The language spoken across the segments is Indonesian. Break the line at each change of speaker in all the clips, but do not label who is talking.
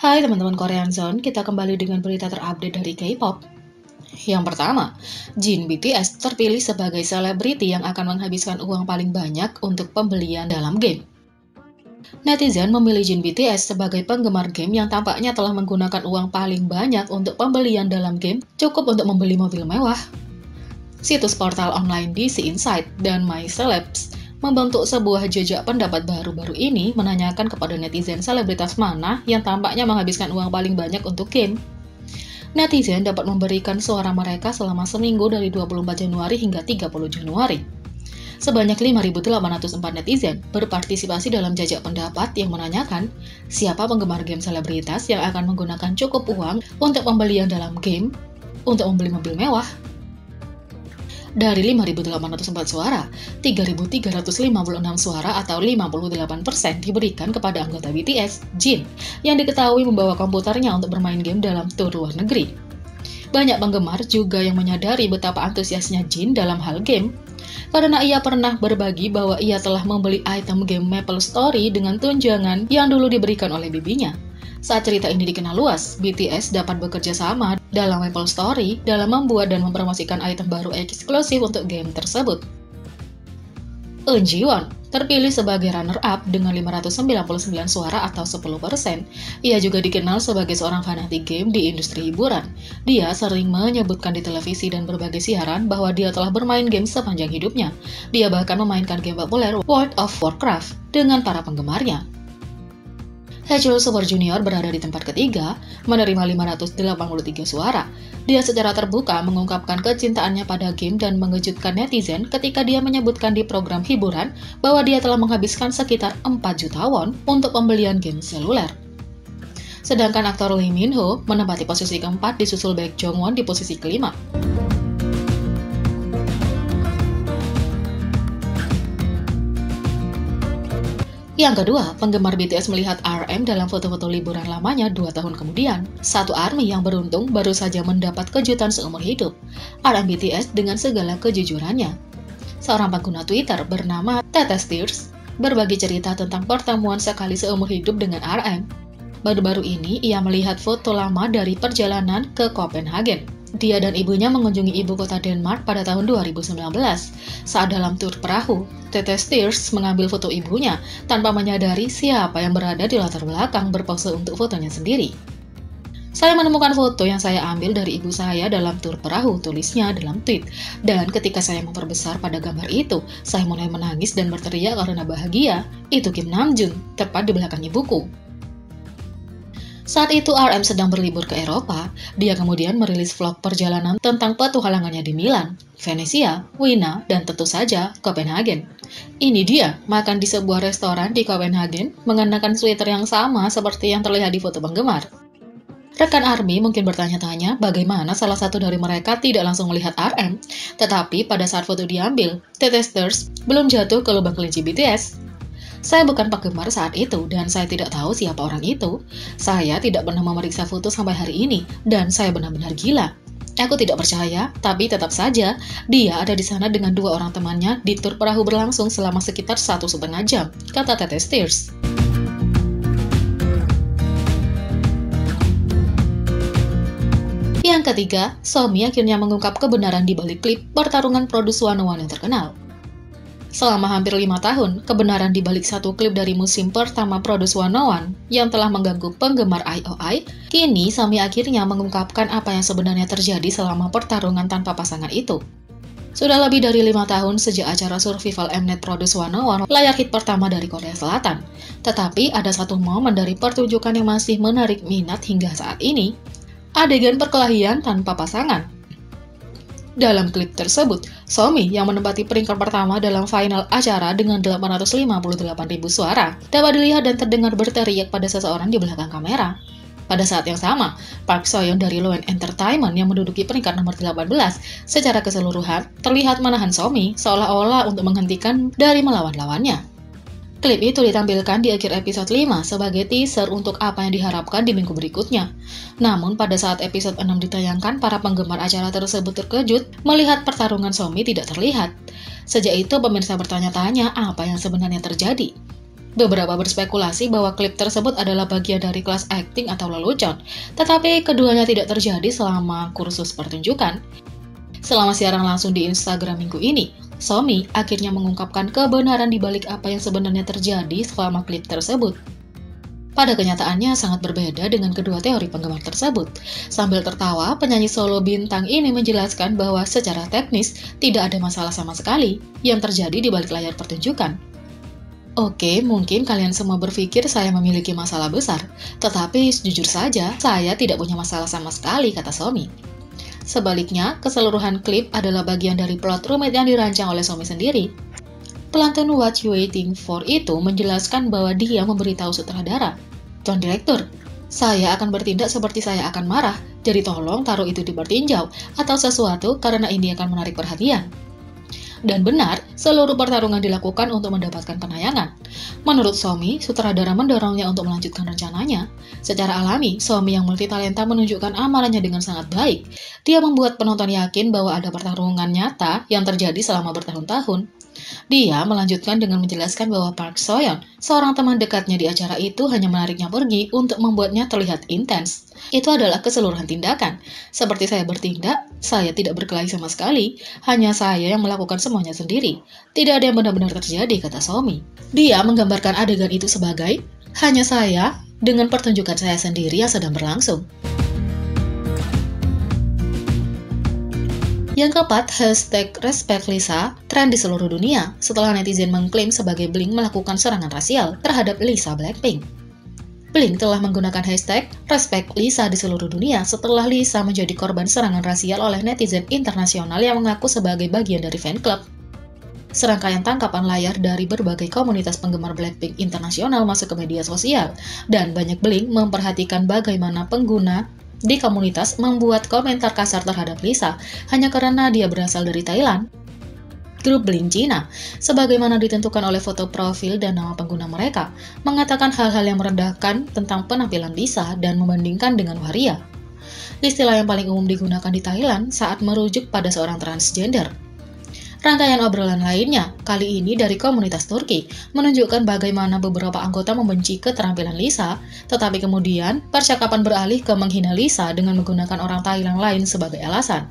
Hai teman-teman Korean Zone, kita kembali dengan berita terupdate dari K-pop. Yang pertama, Jin BTS terpilih sebagai selebriti yang akan menghabiskan uang paling banyak untuk pembelian dalam game. Netizen memilih Jin BTS sebagai penggemar game yang tampaknya telah menggunakan uang paling banyak untuk pembelian dalam game, cukup untuk membeli mobil mewah. Situs portal online DC Insight dan My Celebs membentuk sebuah jejak pendapat baru-baru ini menanyakan kepada netizen selebritas mana yang tampaknya menghabiskan uang paling banyak untuk game. Netizen dapat memberikan suara mereka selama seminggu dari 24 Januari hingga 30 Januari. Sebanyak 5.804 netizen berpartisipasi dalam jejak pendapat yang menanyakan siapa penggemar game selebritas yang akan menggunakan cukup uang untuk pembelian dalam game untuk membeli mobil mewah. Dari 5.804 suara, 3.356 suara atau 58% diberikan kepada anggota BTS, Jin, yang diketahui membawa komputernya untuk bermain game dalam tur luar negeri. Banyak penggemar juga yang menyadari betapa antusiasnya Jin dalam hal game, karena ia pernah berbagi bahwa ia telah membeli item game MapleStory dengan tunjangan yang dulu diberikan oleh bibinya. Saat cerita ini dikenal luas, BTS dapat bekerja sama dalam MapleStory dalam membuat dan mempromosikan item baru eksklusif untuk game tersebut. Eun Ji-won terpilih sebagai runner-up dengan 599 suara atau 10%. Ia juga dikenal sebagai seorang fanatik game di industri hiburan. Dia sering menyebutkan di televisi dan berbagai siaran bahwa dia telah bermain game sepanjang hidupnya. Dia bahkan memainkan game populer World of Warcraft dengan para penggemarnya. Haechan Super Junior berada di tempat ketiga, menerima 583 suara. Dia secara terbuka mengungkapkan kecintaannya pada game dan mengejutkan netizen ketika dia menyebutkan di program hiburan bahwa dia telah menghabiskan sekitar 4 juta won untuk pembelian game seluler. Sedangkan aktor Lee Min Ho menempati posisi keempat disusul Baek Jong Won di posisi kelima. Yang kedua, penggemar BTS melihat RM dalam foto-foto liburan lamanya 2 tahun kemudian. Satu ARMY yang beruntung baru saja mendapat kejutan seumur hidup. RM BTS dengan segala kejujurannya. Seorang pengguna Twitter bernama Tetes berbagi cerita tentang pertemuan sekali seumur hidup dengan RM. Baru-baru ini, ia melihat foto lama dari perjalanan ke Copenhagen. Dia dan ibunya mengunjungi ibu kota Denmark pada tahun 2019. Saat dalam tur perahu, Tetes mengambil foto ibunya tanpa menyadari siapa yang berada di latar belakang berpose untuk fotonya sendiri. Saya menemukan foto yang saya ambil dari ibu saya dalam tur perahu, tulisnya dalam tweet. Dan ketika saya memperbesar pada gambar itu, saya mulai menangis dan berteriak karena bahagia. Itu Kim Namjoon, tepat di belakang ibuku. Saat itu RM sedang berlibur ke Eropa, dia kemudian merilis vlog perjalanan tentang petualangannya di Milan, Venesia, Wina, dan tentu saja Copenhagen. Ini dia, makan di sebuah restoran di Copenhagen, mengenakan sweater yang sama seperti yang terlihat di foto penggemar. Rekan ARMY mungkin bertanya-tanya bagaimana salah satu dari mereka tidak langsung melihat RM, tetapi pada saat foto diambil, Tetes belum jatuh ke lubang kelinci BTS. Saya bukan penggemar saat itu dan saya tidak tahu siapa orang itu. Saya tidak pernah memeriksa foto sampai hari ini dan saya benar-benar gila. Aku tidak percaya, tapi tetap saja dia ada di sana dengan 2 orang temannya di tur perahu berlangsung selama sekitar 1,5 jam, kata Tetes. Yang ketiga, Somi akhirnya mengungkap kebenaran di balik klip pertarungan Produce 101 yang terkenal. Selama hampir 5 tahun, kebenaran di balik satu klip dari musim pertama Produce 101 yang telah mengganggu penggemar IOI, kini Somi akhirnya mengungkapkan apa yang sebenarnya terjadi selama pertarungan tanpa pasangan itu. Sudah lebih dari 5 tahun sejak acara survival Mnet Produce 101 layar hit pertama dari Korea Selatan. Tetapi ada satu momen dari pertunjukan yang masih menarik minat hingga saat ini, adegan perkelahian tanpa pasangan. Dalam klip tersebut, Somi yang menempati peringkat pertama dalam final acara dengan 858.000 suara dapat dilihat dan terdengar berteriak pada seseorang di belakang kamera. Pada saat yang sama, Park So-yeon dari Loen Entertainment yang menduduki peringkat nomor 18 secara keseluruhan terlihat menahan Somi seolah-olah untuk menghentikan dari melawan lawannya. Klip itu ditampilkan di akhir episode 5 sebagai teaser untuk apa yang diharapkan di minggu berikutnya. Namun pada saat episode 6 ditayangkan, para penggemar acara tersebut terkejut melihat pertarungan Somi tidak terlihat. Sejak itu pemirsa bertanya-tanya apa yang sebenarnya terjadi. Beberapa berspekulasi bahwa klip tersebut adalah bagian dari kelas akting atau lelucon, tetapi keduanya tidak terjadi selama kursus pertunjukan. Selama siaran langsung di Instagram minggu ini, Somi akhirnya mengungkapkan kebenaran di balik apa yang sebenarnya terjadi selama klip tersebut. Pada kenyataannya sangat berbeda dengan kedua teori penggemar tersebut. Sambil tertawa, penyanyi solo bintang ini menjelaskan bahwa secara teknis tidak ada masalah sama sekali yang terjadi di balik layar pertunjukan. Oke, mungkin kalian semua berpikir saya memiliki masalah besar, tetapi jujur saja, saya tidak punya masalah sama sekali, kata Somi. Sebaliknya, keseluruhan klip adalah bagian dari plot rumit yang dirancang oleh Somi sendiri. Pelantun What You Waiting For itu menjelaskan bahwa dia memberitahu sutradara, "Tuan Direktur, saya akan bertindak seperti saya akan marah, jadi tolong taruh itu di bertinjau atau sesuatu karena ini akan menarik perhatian." Dan benar, seluruh pertarungan dilakukan untuk mendapatkan penayangan. Menurut Somi, sutradara mendorongnya untuk melanjutkan rencananya. Secara alami, Somi yang multitalenta menunjukkan amalannya dengan sangat baik. Dia membuat penonton yakin bahwa ada pertarungan nyata yang terjadi selama bertahun-tahun. Dia melanjutkan dengan menjelaskan bahwa Park Seo-yeon, seorang teman dekatnya di acara itu, hanya menariknya pergi untuk membuatnya terlihat intens. Itu adalah keseluruhan tindakan. Seperti saya bertindak, saya tidak berkelahi sama sekali. Hanya saya yang melakukan semuanya sendiri. Tidak ada yang benar-benar terjadi, kata Somi. Dia menggambarkan adegan itu sebagai, hanya saya dengan pertunjukan saya sendiri yang sedang berlangsung. Yang keempat, #RespectLisa tren di seluruh dunia setelah netizen mengklaim sebagai Blink melakukan serangan rasial terhadap Lisa Blackpink. Blink telah menggunakan #RespectLisa di seluruh dunia setelah Lisa menjadi korban serangan rasial oleh netizen internasional yang mengaku sebagai bagian dari fan club. Serangkaian tangkapan layar dari berbagai komunitas penggemar Blackpink internasional masuk ke media sosial, dan banyak Blink memperhatikan bagaimana pengguna di komunitas membuat komentar kasar terhadap Lisa hanya karena dia berasal dari Thailand. Grup Blink China, sebagaimana ditentukan oleh foto profil dan nama pengguna mereka, mengatakan hal-hal yang merendahkan tentang penampilan Lisa dan membandingkan dengan waria. Istilah yang paling umum digunakan di Thailand saat merujuk pada seorang transgender. Rangkaian obrolan lainnya, kali ini dari komunitas Turki, menunjukkan bagaimana beberapa anggota membenci keterampilan Lisa, tetapi kemudian percakapan beralih ke menghina Lisa dengan menggunakan orang Thailand lain sebagai alasan.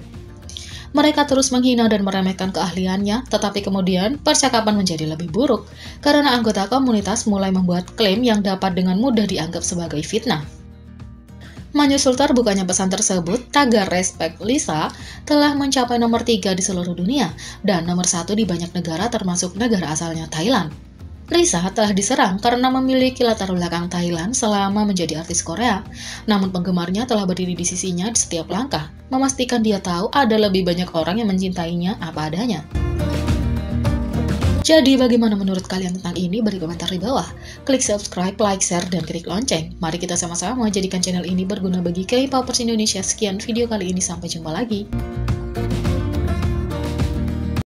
Mereka terus menghina dan meremehkan keahliannya, tetapi kemudian percakapan menjadi lebih buruk, karena anggota komunitas mulai membuat klaim yang dapat dengan mudah dianggap sebagai fitnah. Menyusul terbukanya pesan tersebut, tagar RespectLisa telah mencapai nomor 3 di seluruh dunia dan nomor 1 di banyak negara termasuk negara asalnya Thailand. Lisa telah diserang karena memiliki latar belakang Thailand selama menjadi artis Korea, namun penggemarnya telah berdiri di sisinya di setiap langkah, memastikan dia tahu ada lebih banyak orang yang mencintainya apa adanya. Jadi bagaimana menurut kalian tentang ini? Beri komentar di bawah. Klik subscribe, like, share, dan klik lonceng. Mari kita sama-sama jadikan channel ini berguna bagi K-popers Indonesia. Sekian video kali ini, sampai jumpa lagi.